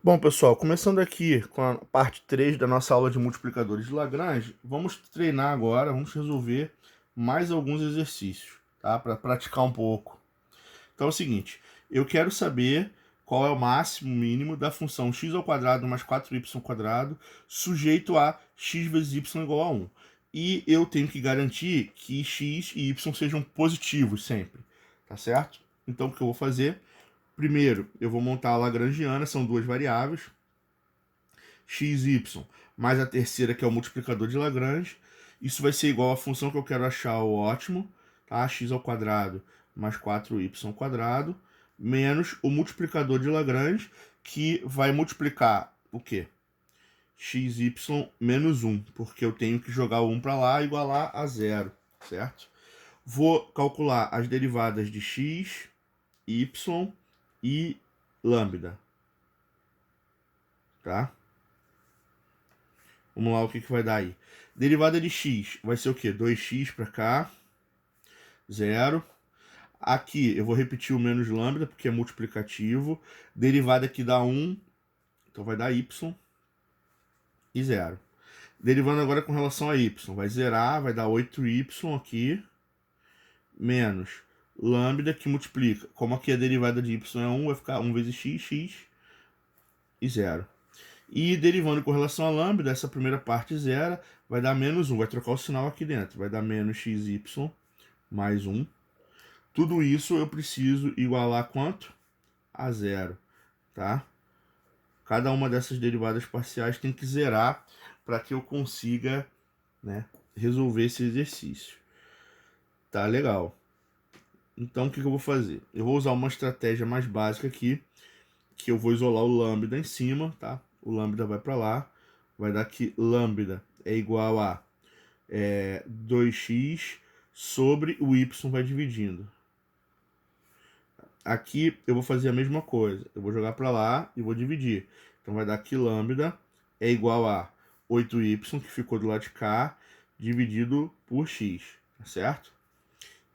Bom, pessoal, começando aqui com a parte 3 da nossa aula de multiplicadores de Lagrange, vamos treinar agora, vamos resolver mais alguns exercícios, tá? Para praticar um pouco. Então é o seguinte, eu quero saber qual é o máximo mínimo da função x ao quadrado mais 4y² sujeito a x vezes y igual a 1. E eu tenho que garantir que x e y sejam positivos sempre, tá certo? Então o que eu vou fazer? Primeiro, eu vou montar a lagrangiana, são duas variáveis, x e y, mais a terceira, que é o multiplicador de Lagrange. Isso vai ser igual à função que eu quero achar, o ótimo, tá? X ao quadrado mais 4y², menos o multiplicador de Lagrange, que vai multiplicar o quê? Xy menos 1, porque eu tenho que jogar o 1 para lá e igualar a zero, certo? Vou calcular as derivadas de x, y e lambda, tá? Vamos lá, o que vai dar aí? Derivada de x vai ser o quê? 2x para cá, zero. Aqui eu vou repetir o menos lambda, porque é multiplicativo. Derivada aqui dá 1, então vai dar y e zero. Derivando agora com relação a y, vai zerar, vai dar 8y aqui, menos lambda, que multiplica. Como aqui a derivada de y é 1, vai ficar 1 vezes x, x e zero. E derivando com relação a lambda, essa primeira parte zero, vai dar menos 1. Vai trocar o sinal aqui dentro. Vai dar menos xy mais 1. Tudo isso eu preciso igualar quanto? A zero, tá? Cada uma dessas derivadas parciais tem que zerar para que eu consiga, né, resolver esse exercício. Tá legal. Então o que eu vou fazer? Eu vou usar uma estratégia mais básica aqui, que eu vou isolar o lambda em cima, tá? O lambda vai para lá, vai dar que lambda é igual a 2x sobre o y vai dividindo. Aqui eu vou fazer a mesma coisa. Eu vou jogar para lá e vou dividir. Então vai dar que lambda é igual a 8y, que ficou do lado de cá, dividido por x, tá certo?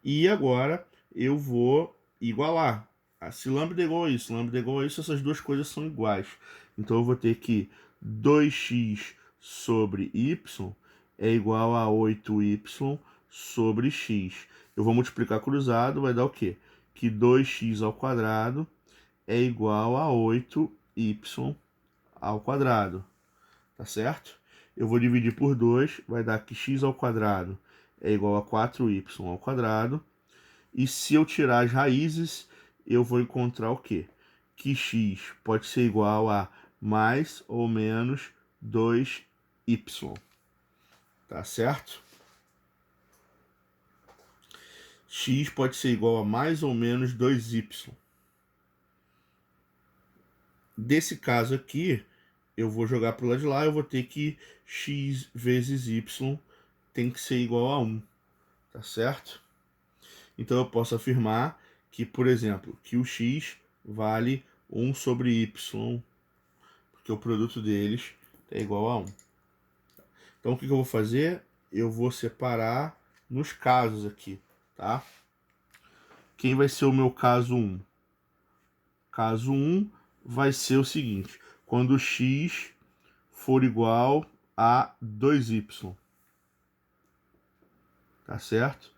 E agora eu vou igualar. Se lambda é igual a isso, lambda é igual a isso, essas duas coisas são iguais. Então eu vou ter que 2x sobre y é igual a 8y sobre x. Eu vou multiplicar cruzado, vai dar o quê? Que 2x ao quadrado é igual a 8y ao quadrado, tá certo? Eu vou dividir por 2, vai dar que x ao quadrado é igual a 4y ao quadrado. E se eu tirar as raízes, eu vou encontrar o quê? Que x pode ser igual a mais ou menos 2y, tá certo? X pode ser igual a mais ou menos 2y. Desse caso aqui, eu vou jogar para o lado de lá, eu vou ter que x vezes y tem que ser igual a 1, tá certo? Então eu posso afirmar que, por exemplo, que o x vale 1 sobre y, porque o produto deles é igual a 1. Então o que eu vou fazer? Eu vou separar nos casos aqui, tá? Quem vai ser o meu caso 1? Caso 1 vai ser o seguinte, quando x for igual a 2y, tá certo?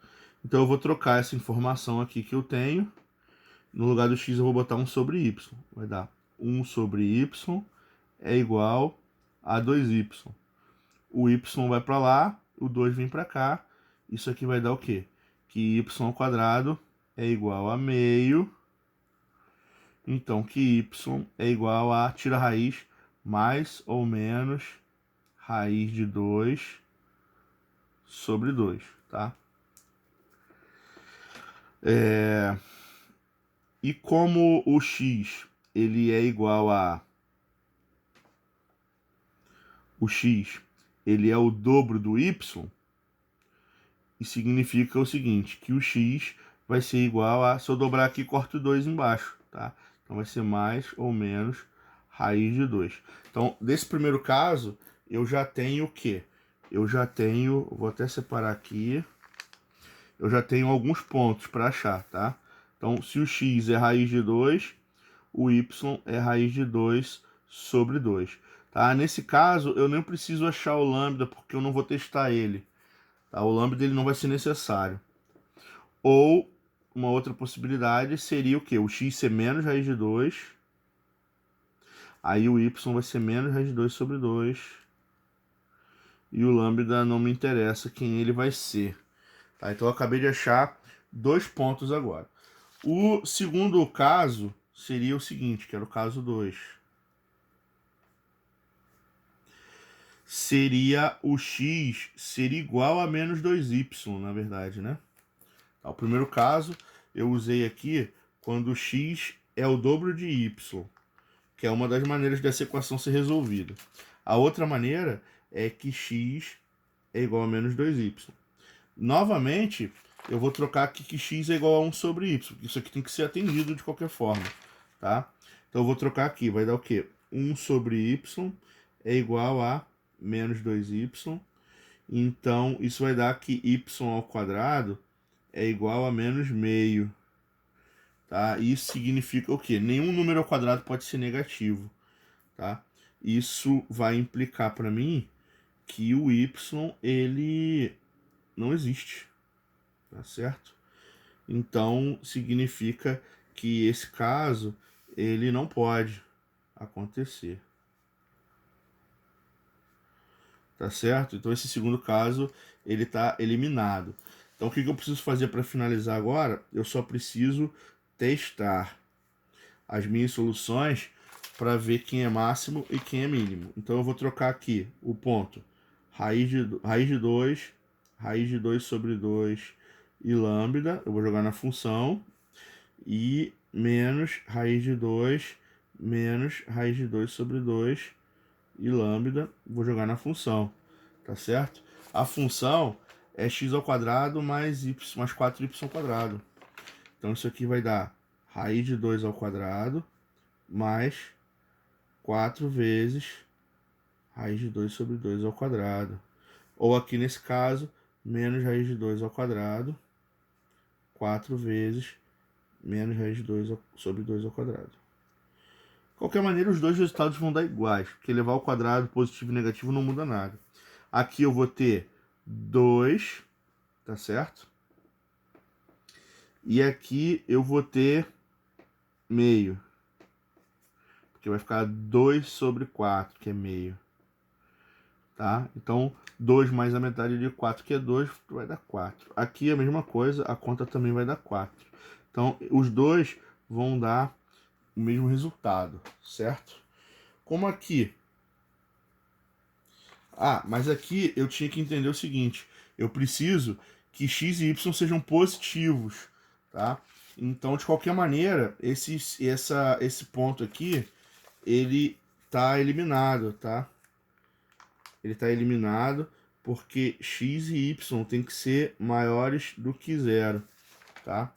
Então eu vou trocar essa informação aqui que eu tenho, no lugar do x eu vou botar 1 sobre y, vai dar 1 sobre y é igual a 2y. O y vai para lá, o 2 vem para cá, isso aqui vai dar o quê? Que y ao quadrado é igual a meio, então que y é igual a, tira a raiz, mais ou menos raiz de 2 sobre 2, tá? E como o x ele é igual a... O x ele é o dobro do y, e significa o seguinte, que o x vai ser igual a... Se eu dobrar aqui, corto 2 embaixo, tá? Então vai ser mais ou menos raiz de 2. Então, desse primeiro caso, eu já tenho o quê? Eu já tenho... Vou até separar aqui. Eu já tenho alguns pontos para achar, tá? Então, se o x é raiz de 2, o y é raiz de 2 sobre 2. Tá? Nesse caso, eu nem preciso achar o lambda, porque eu não vou testar ele. Tá? O lambda ele não vai ser necessário. Ou, uma outra possibilidade seria o quê? O x ser menos raiz de 2. Aí o y vai ser menos raiz de 2 sobre 2. E o lambda não me interessa quem ele vai ser. Tá? Então eu acabei de achar 2 pontos agora. O segundo caso seria o seguinte, que era o caso 2. Seria o x ser igual a menos 2y, na verdade, né? Tá, o primeiro caso eu usei aqui quando o x é o dobro de y, que é uma das maneiras dessa equação ser resolvida. A outra maneira é que x é igual a menos 2y. Novamente, eu vou trocar aqui que x é igual a 1 sobre y, porque isso aqui tem que ser atendido de qualquer forma, tá? Então eu vou trocar aqui, vai dar o quê? 1 sobre y é igual a menos 2y. Então, isso vai dar que y ao quadrado é igual a menos meio. Tá? Isso significa o quê? Nenhum número ao quadrado pode ser negativo. Tá? Isso vai implicar para mim que o y ele não existe. Tá certo? Então, significa que esse caso ele não pode acontecer. Tá certo? Então esse segundo caso ele está eliminado. Então o que eu preciso fazer para finalizar agora? Eu só preciso testar as minhas soluções para ver quem é máximo e quem é mínimo. Então eu vou trocar aqui o ponto raiz de 2, raiz de 2 sobre 2 e lambda, eu vou jogar na função, e menos raiz de 2 menos raiz de 2 sobre 2 e lambda, vou jogar na função, tá certo? A função é x ao quadrado mais y mais 4y ao quadrado. Então isso aqui vai dar raiz de 2 ao quadrado mais 4 vezes raiz de 2 sobre 2 ao quadrado. Ou aqui nesse caso, menos raiz de 2 ao quadrado, 4 vezes menos raiz de 2 sobre 2 ao quadrado. De qualquer maneira, os dois resultados vão dar iguais, porque levar ao quadrado positivo e negativo não muda nada. Aqui eu vou ter 2, tá certo? E aqui eu vou ter meio, porque vai ficar 2 sobre 4, que é meio. Tá? Então, 2 mais a metade de 4, que é 2, vai dar 4. Aqui a mesma coisa, a conta também vai dar 4. Então, os dois vão dar o mesmo resultado, certo? Como aqui... mas aqui eu tinha que entender o seguinte, eu preciso que x e y sejam positivos, tá? Então, de qualquer maneira, esse ponto aqui, ele tá eliminado, tá? Ele tá eliminado porque x e y tem que ser maiores do que 0, tá?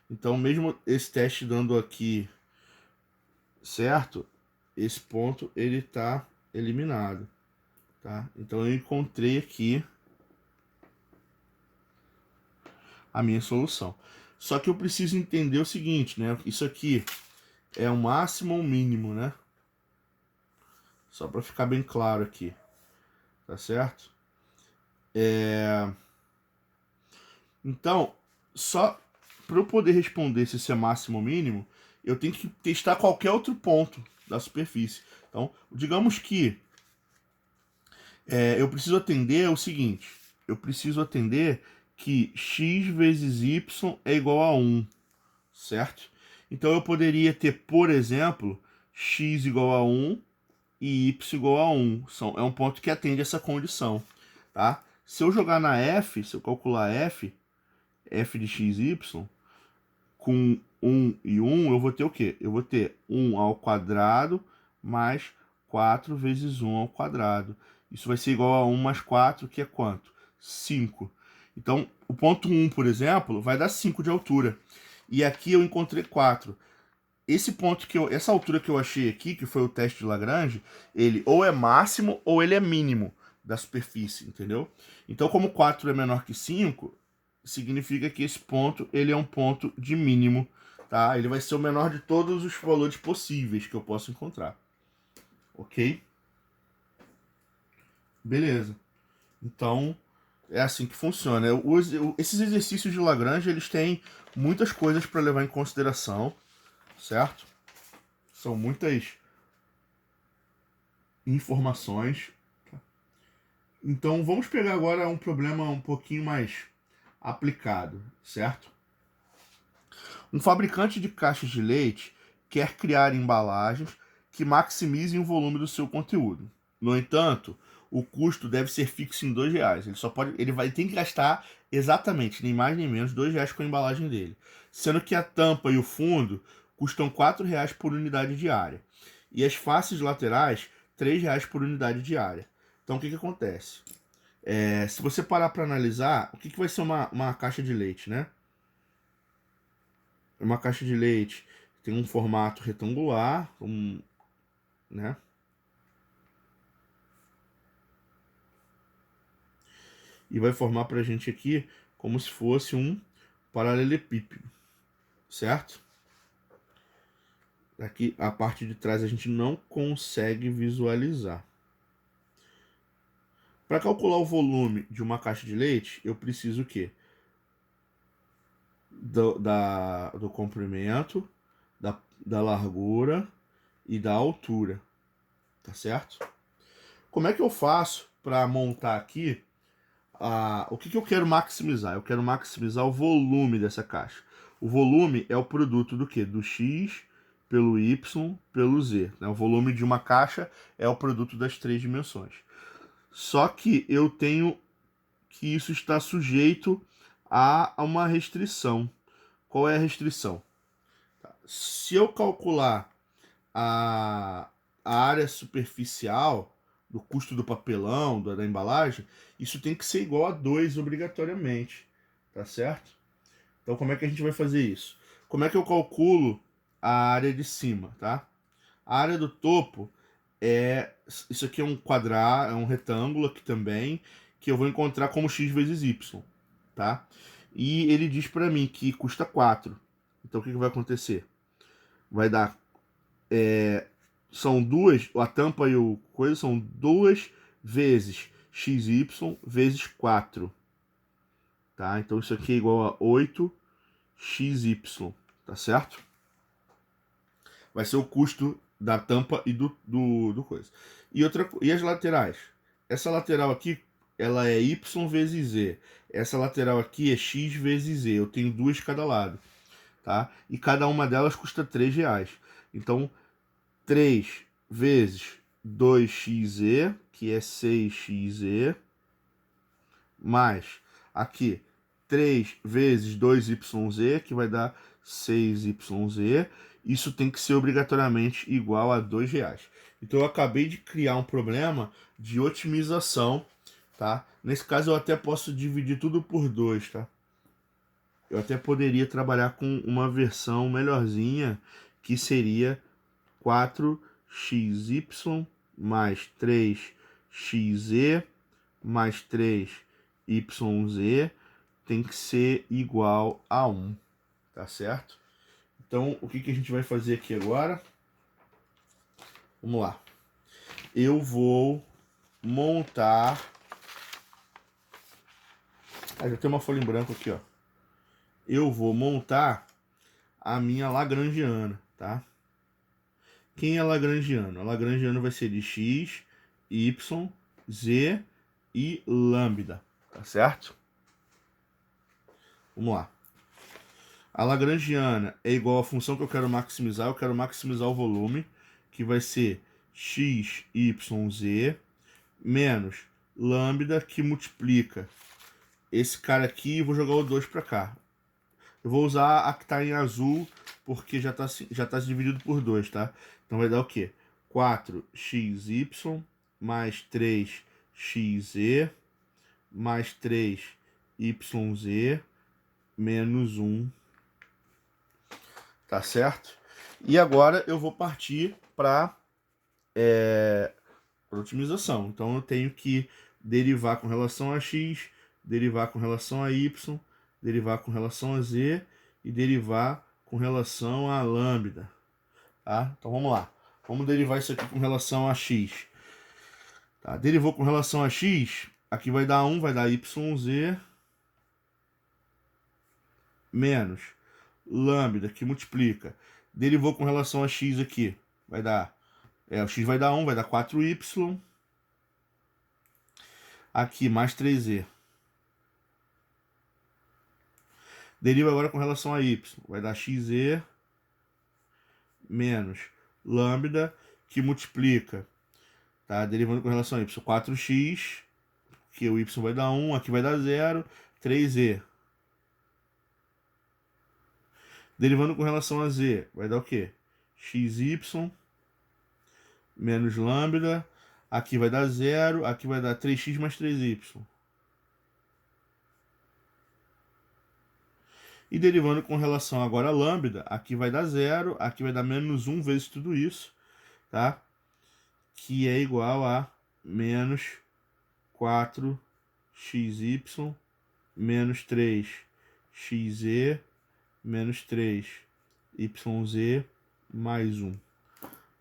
Então, mesmo esse teste dando aqui certo, esse ponto ele tá eliminado, tá? Então eu encontrei aqui a minha solução. Só que eu preciso entender o seguinte, né? Isso aqui é o máximo ou o mínimo, né? Só para ficar bem claro aqui, tá certo? Então, só para eu poder responder se isso é máximo ou mínimo, eu tenho que testar qualquer outro ponto da superfície. Então, digamos que eu preciso atender o seguinte, eu preciso atender que x vezes y é igual a 1, certo? Então eu poderia ter, por exemplo, x igual a 1 e y igual a 1. É um ponto que atende essa condição, tá? Se eu jogar na f, se eu calcular f de x e y, com 1 e 1, eu vou ter o quê? Eu vou ter 1 ao quadrado mais 4 vezes 1 ao quadrado. Isso vai ser igual a 1 mais 4, que é quanto? 5. Então, o ponto 1, por exemplo, vai dar 5 de altura. E aqui eu encontrei 4. Esse ponto essa altura que eu achei aqui, que foi o teste de Lagrange, ele ou é máximo ou ele é mínimo da superfície, entendeu? Então, como 4 é menor que 5, significa que esse ponto ele é um ponto de mínimo, tá? Ele vai ser o menor de todos os valores possíveis que eu posso encontrar. Ok? Beleza. Então, é assim que funciona. Esses exercícios de Lagrange, eles têm muitas coisas para levar em consideração, certo? São muitas informações. Então, vamos pegar agora um problema um pouquinho mais aplicado, certo? Um fabricante de caixas de leite quer criar embalagens que maximizem o volume do seu conteúdo. No entanto, o custo deve ser fixo em R$ 2. Ele tem que gastar exatamente, nem mais nem menos, R$ 2 com a embalagem dele. Sendo que a tampa e o fundo custam R$ 4 por unidade diária. E as faces laterais, R$ 3 por unidade diária. Então o que acontece? Se você parar para analisar, o que vai ser uma caixa de leite, né? Uma caixa de leite tem um formato retangular, né? E vai formar pra gente aqui como se fosse um paralelepípedo, certo? Aqui a parte de trás a gente não consegue visualizar. Para calcular o volume de uma caixa de leite, eu preciso o quê? Do comprimento, da largura e da altura, tá certo? Como é que eu faço para montar aqui o que eu quero maximizar? Eu quero maximizar o volume dessa caixa. O volume é o produto do quê? Do X pelo Y pelo Z. Né? O volume de uma caixa é o produto das 3 dimensões. Só que eu tenho que isso está sujeito a uma restrição. Qual é a restrição? Se eu calcular a, a área superficial do custo do papelão, da embalagem, isso tem que ser igual a 2 obrigatoriamente, tá certo? Então como é que a gente vai fazer isso? Como é que eu calculo a área de cima, tá? A área do topo isso aqui é um quadrado, é um retângulo aqui também, que eu vou encontrar como x vezes y, tá? E ele diz para mim que custa 4. Então o que vai acontecer? Vai dar são duas, a tampa e o coisa são 2 vezes xy vezes 4, tá? Então isso aqui é igual a 8xy, tá certo? Vai ser o custo da tampa e do coisa. E as laterais? Essa lateral aqui, ela é y vezes z. Essa lateral aqui é x vezes z. Eu tenho duas de cada lado, tá? E cada uma delas custa R$ 3. Então, 3 vezes 2xz, que é 6xz, mais aqui 3 vezes 2yz, que vai dar 6yz. Isso tem que ser obrigatoriamente igual a R$ 2. Então eu acabei de criar um problema de otimização, tá? Nesse caso eu até posso dividir tudo por 2, tá? Eu até poderia trabalhar com uma versão melhorzinha, que seria 4xy mais 3xz mais 3yz tem que ser igual a 1, tá certo? Então, o que a gente vai fazer aqui agora? Vamos lá. Eu vou montar... já tem uma folha em branco aqui, ó. Eu vou montar a minha lagrangiana, tá? Quem é lagrangiano? A lagrangiana vai ser de x, y, z e lambda, tá certo? Vamos lá. A lagrangiana é igual à função que eu quero maximizar. Eu quero maximizar o volume, que vai ser x, y, z, menos lambda, que multiplica esse cara aqui, e vou jogar o 2 para cá. Eu vou usar a que está em azul, porque já tá dividido por 2, tá? Então vai dar o quê? 4xy mais 3xz mais 3yz menos 1, tá certo? E agora eu vou partir para otimização. Então eu tenho que derivar com relação a x, derivar com relação a y, derivar com relação a z e derivar com relação a lambda, tá? Então vamos lá. Vamos derivar isso aqui com relação a x. Tá? Derivou com relação a x, aqui vai dar 1, vai dar yz menos lambda, que multiplica. Derivou com relação a x aqui, vai dar... o x vai dar 1, vai dar 4y. Aqui, mais 3z. Deriva agora com relação a y. Vai dar xe menos lambda, que multiplica. Tá? Derivando com relação a y. 4x, que o y vai dar 1, aqui vai dar 0, 3z. Derivando com relação a z, vai dar o quê? xy menos lambda, aqui vai dar 0, aqui vai dar 3x mais 3y. E derivando com relação agora a lambda, aqui vai dar 0, aqui vai dar menos 1 vezes tudo isso, tá? Que é igual a menos 4xy menos 3xz menos 3yz mais 1.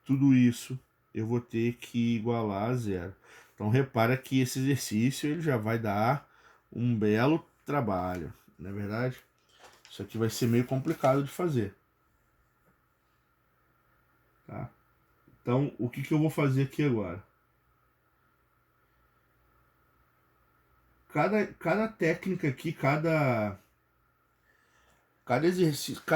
Tudo isso eu vou ter que igualar a 0. Então repara que esse exercício ele já vai dar um belo trabalho, não é verdade? Isso aqui vai ser meio complicado de fazer. Tá? Então, o que eu vou fazer aqui agora? Cada técnica aqui, cada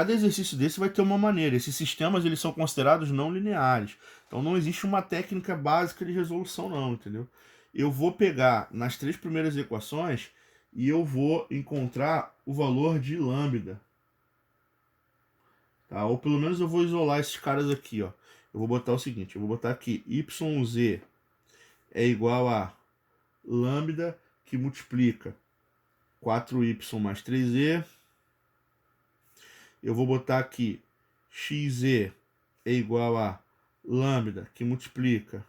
exercício desse vai ter uma maneira. Esses sistemas eles são considerados não lineares. Então não existe uma técnica básica de resolução não, entendeu? Eu vou pegar nas 3 primeiras equações e eu vou encontrar o valor de lambda. Tá? Ou pelo menos eu vou isolar esses caras aqui, ó. Eu vou botar o seguinte, eu vou botar aqui yz é igual a lambda que multiplica 4y mais 3z. Eu vou botar aqui xe é igual a lambda que multiplica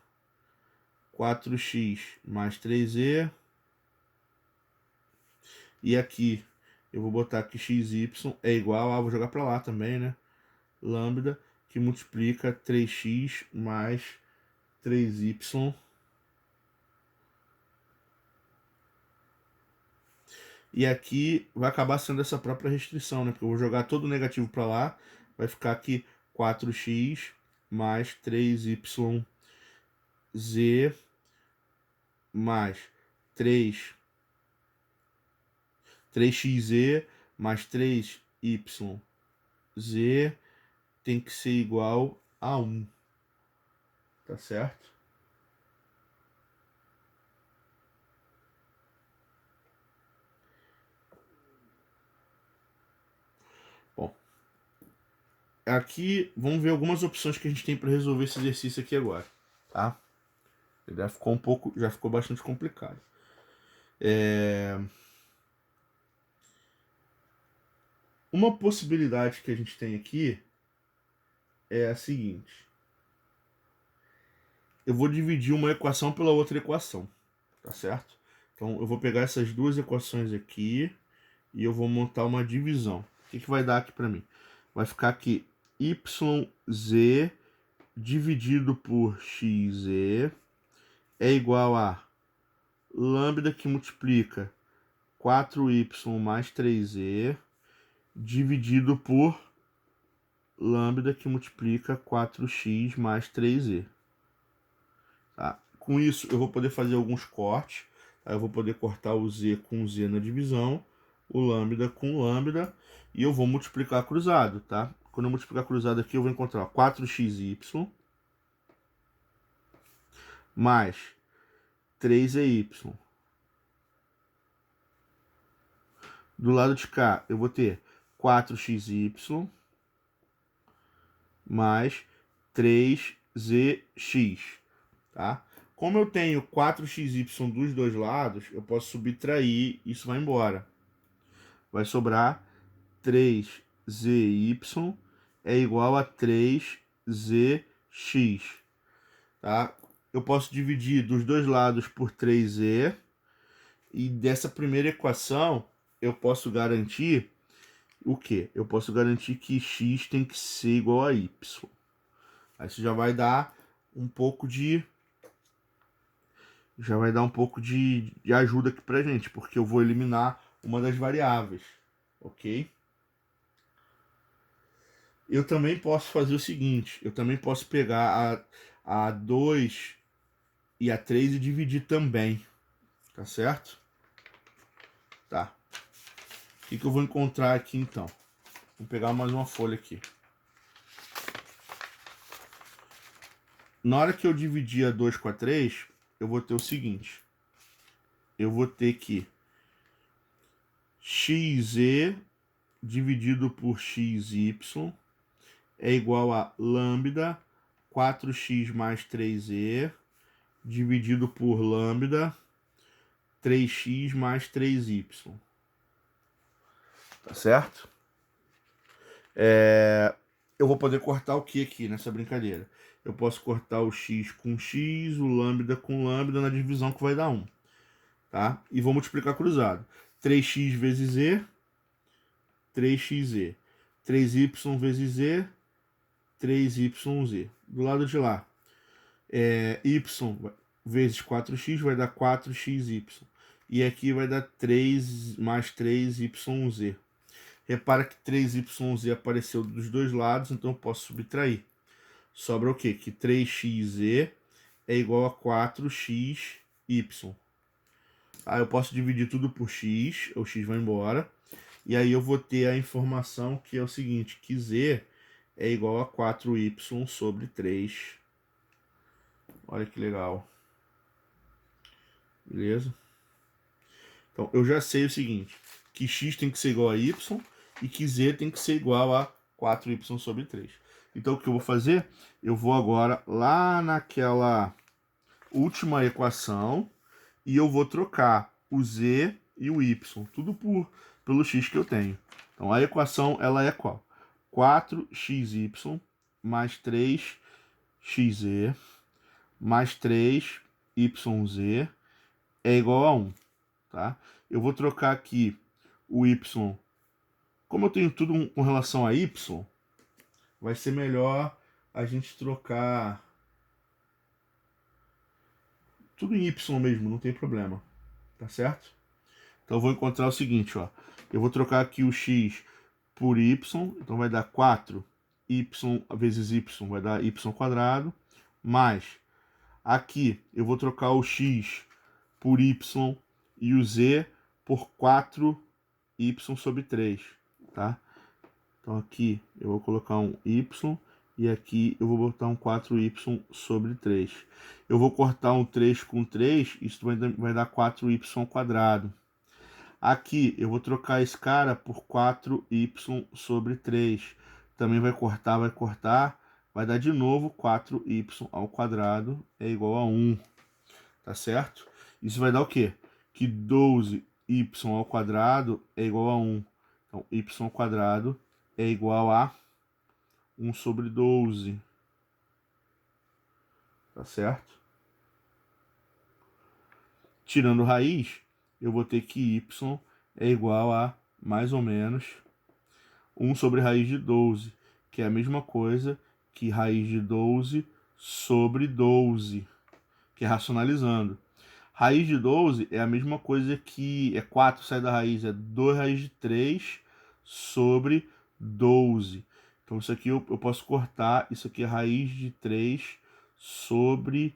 4x mais 3z. E aqui eu vou botar que xy é igual a, vou jogar para lá também, né? Lambda que multiplica 3x mais 3y. E aqui vai acabar sendo essa própria restrição, né? Porque eu vou jogar todo o negativo para lá, vai ficar aqui 4x mais 3yz mais 3xz mais 3yz tem que ser igual a 1. Tá certo? Bom, aqui vamos ver algumas opções que a gente tem para resolver esse exercício aqui agora, tá? Já ficou bastante complicado. Uma possibilidade que a gente tem aqui é a seguinte. Eu vou dividir uma equação pela outra equação, tá certo? Então eu vou pegar essas duas equações aqui e eu vou montar uma divisão. O que vai dar aqui para mim? Vai ficar aqui yz dividido por xe é igual a lambda que multiplica 4y mais 3z dividido por lambda que multiplica 4x mais 3z. Tá? Com isso, eu vou poder fazer alguns cortes. Tá? Eu vou poder cortar o z com z na divisão, o lambda com lambda, e eu vou multiplicar cruzado. Tá? Quando eu multiplicar cruzado aqui, eu vou encontrar 4xy mais 3y. Do lado de cá, eu vou ter 4xy mais 3zx, tá? Como eu tenho 4xy dos dois lados, eu posso subtrair, isso vai embora. Vai sobrar 3zy é igual a 3zx, tá? Eu posso dividir dos dois lados por 3z, e dessa primeira equação eu posso garantir o quê? Eu posso garantir que x tem que ser igual a y. Aí isso já vai dar um pouco de... Já vai dar um pouco de ajuda aqui pra gente, porque eu vou eliminar uma das variáveis, ok? Eu também posso fazer o seguinte, eu também posso pegar a 2 e a 3 e dividir também, tá certo? Tá. O que eu vou encontrar aqui então? Vou pegar mais uma folha aqui. Na hora que eu dividir a 2 com a 3, eu vou ter o seguinte. Eu vou ter que xe dividido por xy é igual a lambda 4x mais 3e dividido por lambda 3x mais 3y. Tá certo? Eu vou poder cortar o que aqui nessa brincadeira? Eu posso cortar o x com x, o lambda com lambda na divisão que vai dar 1. Tá? E vou multiplicar cruzado. 3x vezes e, 3xe. 3y vezes z, 3yz. Do lado de lá, y vezes 4x vai dar 4xy. E aqui vai dar 3 mais 3yz. Repara que 3yz apareceu dos dois lados, então eu posso subtrair. Sobra o quê? Que 3xe é igual a 4xy. Aí eu posso dividir tudo por x, o x vai embora. E aí eu vou ter a informação que é o seguinte, que z é igual a 4y sobre 3. Olha que legal. Beleza? Então eu já sei o seguinte, que x tem que ser igual a y e que z tem que ser igual a 4y sobre 3. Então o que eu vou fazer? Eu vou agora lá naquela última equação e eu vou trocar o z e o y, tudo pelo x que eu tenho. Então a equação ela é qual? 4xy mais 3xz mais 3yz é igual a 1. Tá? Eu vou trocar aqui o y. Como eu tenho tudo com relação a y, vai ser melhor a gente trocar tudo em y mesmo, não tem problema. Tá certo? Então eu vou encontrar o seguinte, ó. Eu vou trocar aqui o x por y, então vai dar 4 y vezes y vai dar y quadrado, mais aqui eu vou trocar o x por y e o z por 4y sobre 3, tá? Então aqui eu vou colocar um y e aqui eu vou botar um 4y sobre 3. Eu vou cortar um 3 com 3, isso vai dar 4y quadrado. Aqui eu vou trocar esse cara por 4y sobre 3. Também vai cortar, vai dar de novo 4y ao quadrado é igual a 1. Tá certo? Isso vai dar o quê? Que 12y ao quadrado é igual a 1. Então, y ao quadrado é igual a 1 sobre 12. Tá certo? Tirando raiz, eu vou ter que y é igual a, mais ou menos, 1 sobre raiz de 12, que é a mesma coisa que raiz de 12 sobre 12, que é racionalizando. Raiz de 12 é a mesma coisa que 4 sai da raiz, é 2 raiz de 3 sobre 12. Então isso aqui eu posso cortar, isso aqui é raiz de 3 sobre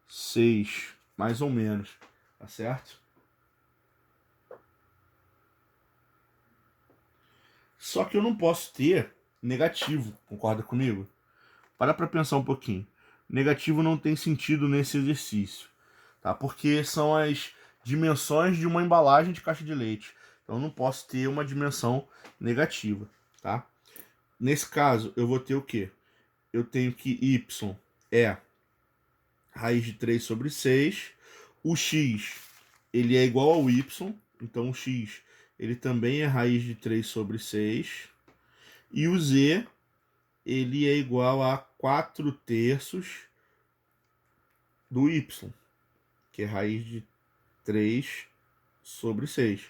6, mais ou menos, tá certo? Só que eu não posso ter negativo, concorda comigo? Para pensar um pouquinho. Negativo não tem sentido nesse exercício, tá? Porque são as dimensões de uma embalagem de caixa de leite. Então eu não posso ter uma dimensão negativa, tá? Nesse caso, eu vou ter o quê? Eu tenho que y é raiz de 3 sobre 6. O x, ele é igual ao y. Então o x, ele também é raiz de 3 sobre 6. E o z, ele é igual a 4 terços do y, que é raiz de 3 sobre 6.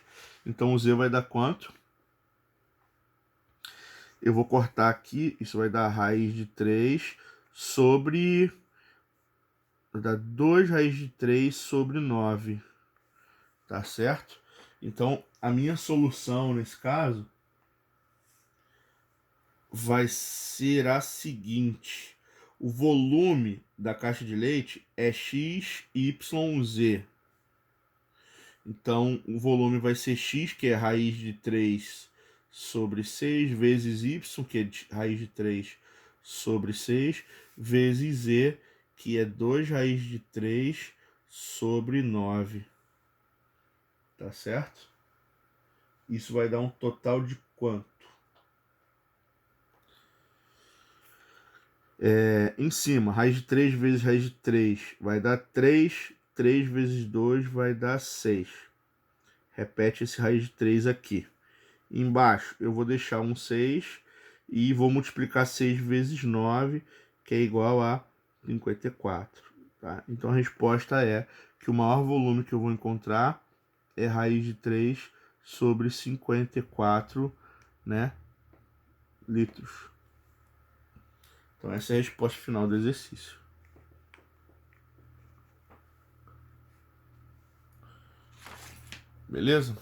Então o z vai dar quanto? Eu vou cortar aqui, isso vai dar raiz de 3 sobre vai dar 2 raiz de 3 sobre 9. Tá certo? Então, a minha solução nesse caso vai ser a seguinte. O volume da caixa de leite é XYZ. Então, o volume vai ser x, que é raiz de 3 sobre 6, vezes y, que é raiz de 3 sobre 6, vezes z, que é 2 raiz de 3 sobre 9. Tá certo? Isso vai dar um total de quanto? Em cima, raiz de 3 vezes raiz de 3 vai dar 3. 3 vezes 2 vai dar 6. Repete esse raiz de 3 aqui. Embaixo eu vou deixar um 6 e vou multiplicar 6 vezes 9, que é igual a 54. Tá? Então a resposta é que o maior volume que eu vou encontrar é raiz de 3 sobre 54, né, litros. Então essa é a resposta final do exercício. Beleza?